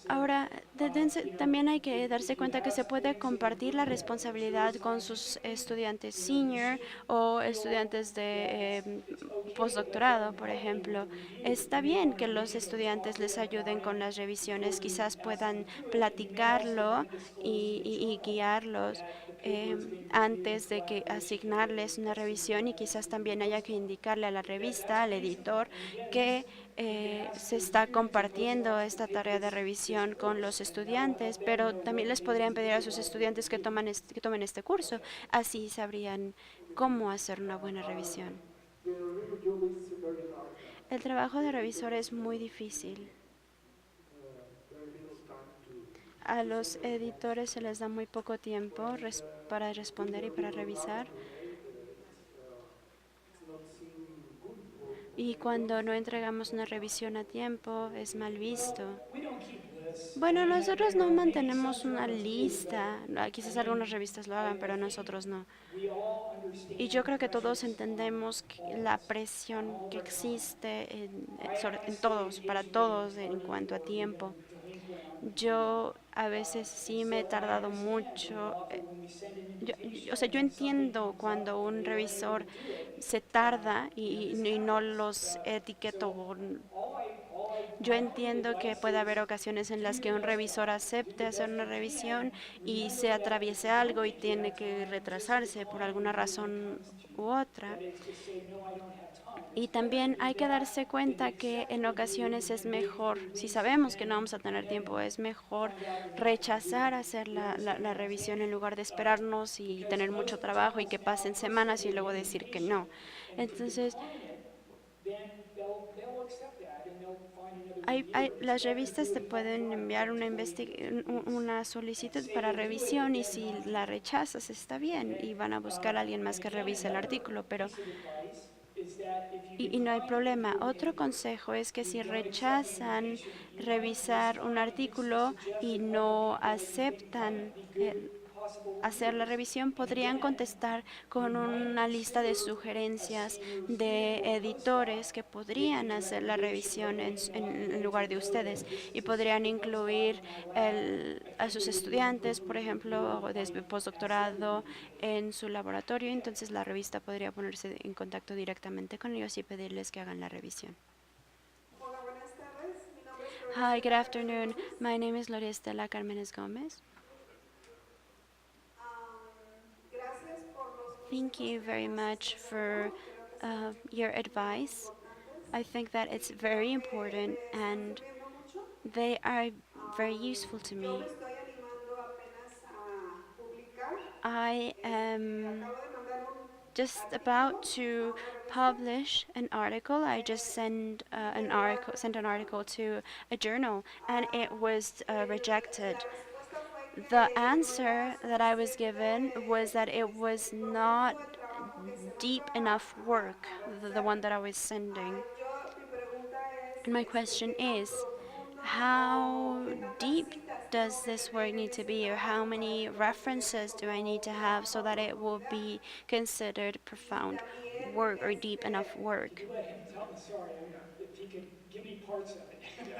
Ahora, también hay que darse cuenta que se puede compartir la responsabilidad con sus estudiantes senior o estudiantes de postdoctorado, por ejemplo. Está bien que los estudiantes les ayuden con las revisiones, quizás puedan platicarlo y guiarlos antes de que asignarles una revisión, y quizás también haya que indicarle a la revista, al editor, que se está compartiendo esta tarea de revisión con los estudiantes, pero también les podrían pedir a sus estudiantes que tomen este curso. Así sabrían cómo hacer una buena revisión. El trabajo de revisor es muy difícil. A los editores se les da muy poco tiempo para responder y para revisar. Y cuando no entregamos una revisión a tiempo, es mal visto. Bueno, nosotros no mantenemos una lista. Quizás algunas revistas lo hagan, pero nosotros no. Y yo creo que todos entendemos la presión que existe en todos, para todos en cuanto a tiempo. Yo a veces sí me he tardado mucho. O sea, yo entiendo cuando un revisor se tarda y no los etiqueto. Yo entiendo que puede haber ocasiones en las que un revisor acepte hacer una revisión y se atraviese algo y tiene que retrasarse por alguna razón u otra. Y también hay que darse cuenta que en ocasiones es mejor, si sabemos que no vamos a tener tiempo, es mejor rechazar hacer la revisión en lugar de esperarnos y tener mucho trabajo y que pasen semanas y luego decir que no. Entonces, las revistas te pueden enviar una solicitud para revisión, y si la rechazas está bien y van a buscar a alguien más que revise el artículo, pero y no hay problema. Otro consejo es que si rechazan revisar un artículo y no aceptan hacer la revisión, podrían contestar con una lista de sugerencias de editores que podrían hacer la revisión en lugar de ustedes, y podrían incluir a sus estudiantes, por ejemplo, desde postdoctorado en su laboratorio. Entonces la revista podría ponerse en contacto directamente con ellos y pedirles que hagan la revisión. Hi, good afternoon. My name is Gloria Estela Carmenes Gomez. Thank you very much for your advice. I think that it's very important and they are very useful to me. I am just about to publish an article. I just sent an article to a journal, and it was rejected. The answer that I was given was that it was not deep enough work, the one that I was sending. And my question is, how deep does this work need to be, or how many references do I need to have so that it will be considered profound work or deep enough work? Could you let him tell, sorry, if he could give me parts of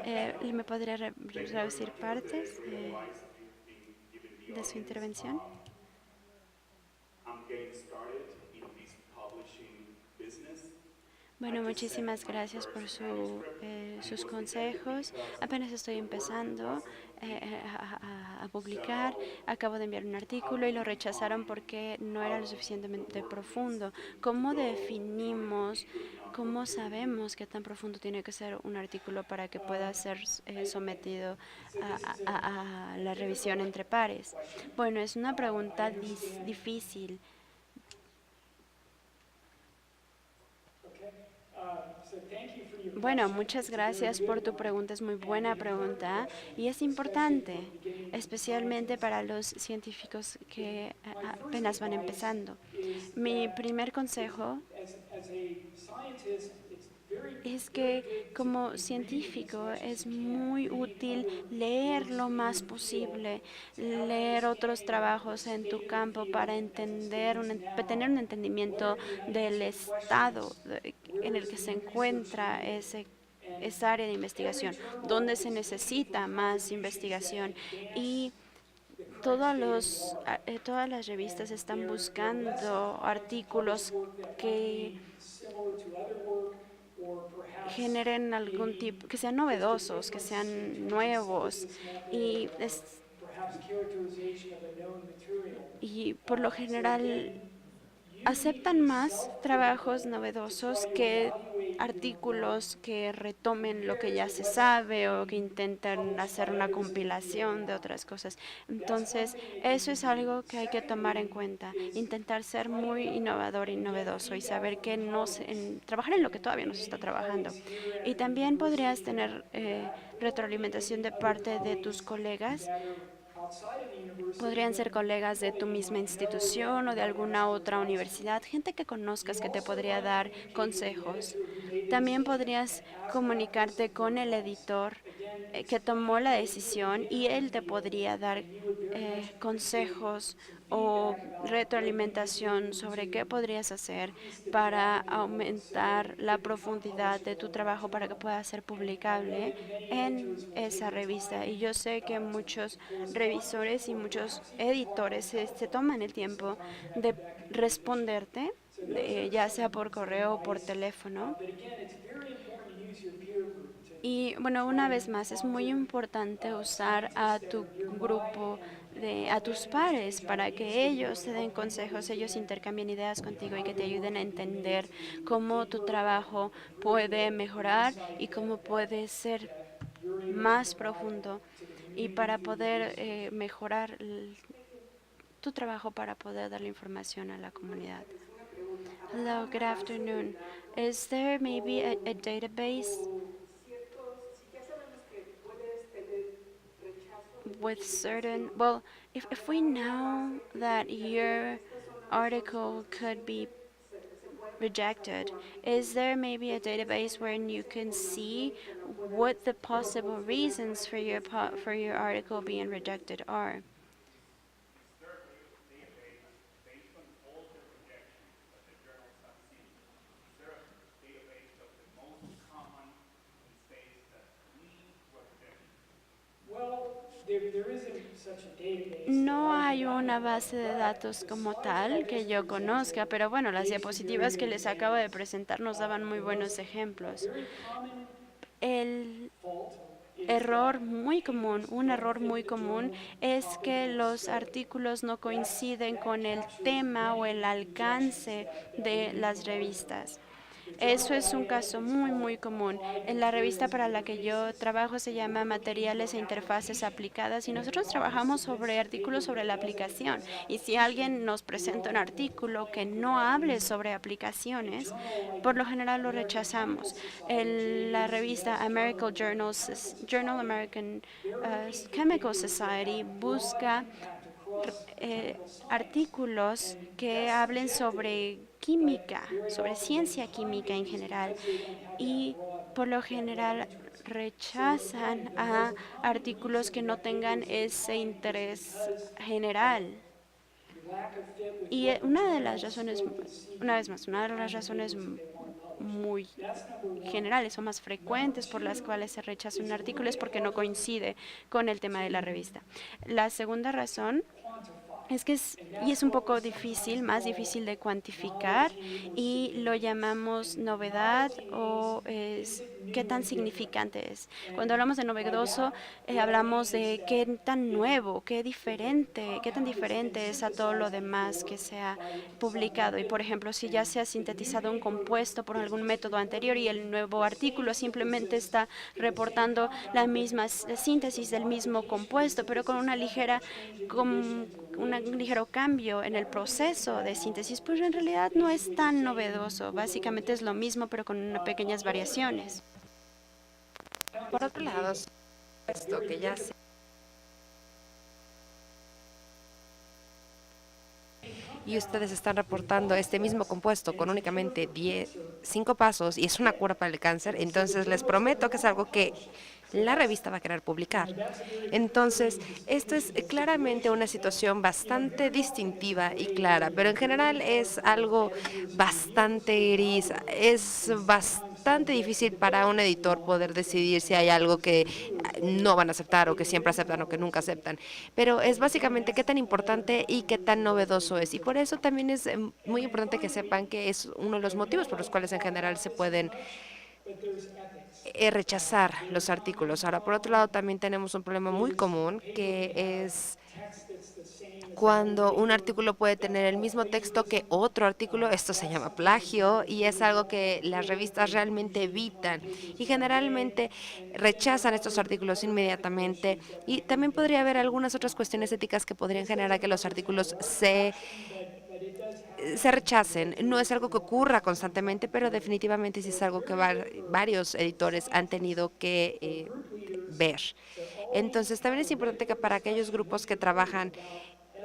it. ¿Me podría reducir partes de su intervención? Bueno, muchísimas gracias por sus consejos. Apenas estoy empezando a publicar. Acabo de enviar un artículo y lo rechazaron porque no era lo suficientemente profundo. ¿Cómo definimos, cómo sabemos qué tan profundo tiene que ser un artículo para que pueda ser sometido a la revisión entre pares? Bueno, es una pregunta difícil. Bueno, muchas gracias por tu pregunta, es muy buena pregunta y es importante, especialmente para los científicos que apenas van empezando. Mi primer consejo es que como científico es muy útil leer lo más posible, leer otros trabajos en tu campo para tener un entendimiento del estado en el que se encuentra esa área de investigación, donde se necesita más investigación y todas las revistas están buscando artículos que generen algún tipo, que sean novedosos, que sean nuevos y por lo general aceptan más trabajos novedosos que artículos que retomen lo que ya se sabe o que intentan hacer una compilación de otras cosas. Entonces, eso es algo que hay que tomar en cuenta, intentar ser muy innovador y novedoso y saber que trabajar en lo que todavía no se está trabajando. Y también podrías tener retroalimentación de parte de tus colegas. Podrían ser colegas de tu misma institución o de alguna otra universidad, gente que conozcas que te podría dar consejos. También podrías comunicarte con el editor que tomó la decisión y él te podría dar consejos o retroalimentación sobre qué podrías hacer para aumentar la profundidad de tu trabajo para que pueda ser publicable en esa revista. Y yo sé que muchos revisores y muchos editores se toman el tiempo de responderte, ya sea por correo o por teléfono. Y bueno, una vez más, es muy importante usar a tu grupo, a tus pares, para que ellos te den consejos, ellos intercambien ideas contigo y que te ayuden a entender cómo tu trabajo puede mejorar y cómo puede ser más profundo y para poder mejorar tu trabajo para poder dar la información a la comunidad. Hello, good afternoon. Is there maybe a database with certain, well, if we know that your article could be rejected, is there maybe a database wherein you can see what the possible reasons for your article being rejected are? No hay una base de datos como tal que yo conozca, pero bueno, las diapositivas que les acabo de presentar nos daban muy buenos ejemplos. Un error muy común es que los artículos no coinciden con el tema o el alcance de las revistas. Eso es un caso muy común. En la revista para la que yo trabajo se llama Materiales e Interfaces Aplicadas y nosotros trabajamos sobre artículos sobre la aplicación. Y si alguien nos presenta un artículo que no hable sobre aplicaciones, por lo general lo rechazamos. La revista Journal American Chemical Society busca artículos que hablen sobre química, sobre ciencia química en general, y por lo general rechazan a artículos que no tengan ese interés general. Y una de las razones, una vez más, una de las razones muy generales o más frecuentes por las cuales se rechaza un artículo es porque no coincide con el tema de la revista. La segunda razón es que es un poco difícil, más difícil de cuantificar, y lo llamamos novedad o qué tan significante es. Cuando hablamos de novedoso, hablamos de qué tan nuevo, qué tan diferente es a todo lo demás que se ha publicado. Y por ejemplo, si ya se ha sintetizado un compuesto por algún método anterior y el nuevo artículo simplemente está reportando la misma síntesis del mismo compuesto, pero con un ligero cambio en el proceso de síntesis, pues en realidad no es tan novedoso. Básicamente es lo mismo, pero con pequeñas variaciones. Por otro lado, esto que ya se y ustedes están reportando este mismo compuesto con únicamente 5 pasos y es una cura para el cáncer, entonces les prometo que es algo que la revista va a querer publicar. Entonces, esto es claramente una situación bastante distintiva y clara, pero en general es algo bastante gris, es bastante difícil para un editor poder decidir si hay algo que no van a aceptar o que siempre aceptan o que nunca aceptan, pero es básicamente qué tan importante y qué tan novedoso es, y por eso también es muy importante que sepan que es uno de los motivos por los cuales en general se pueden rechazar los artículos. Ahora, por otro lado, también tenemos un problema muy común, que es cuando un artículo puede tener el mismo texto que otro artículo. Esto se llama plagio y es algo que las revistas realmente evitan y generalmente rechazan estos artículos inmediatamente, y también podría haber algunas otras cuestiones éticas que podrían generar que los artículos se rechacen. No es algo que ocurra constantemente, pero definitivamente sí es algo que varios editores han tenido que ver. Entonces, también es importante que para aquellos grupos que trabajan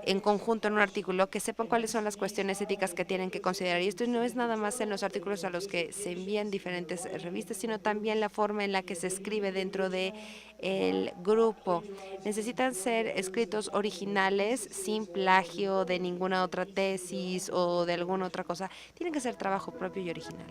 en conjunto en un artículo, que sepan cuáles son las cuestiones éticas que tienen que considerar. Y esto no es nada más en los artículos a los que se envían diferentes revistas, sino también la forma en la que se escribe dentro de el grupo. Necesitan ser escritos originales, sin plagio de ninguna otra tesis o de alguna otra cosa. Tienen que ser trabajo propio y original.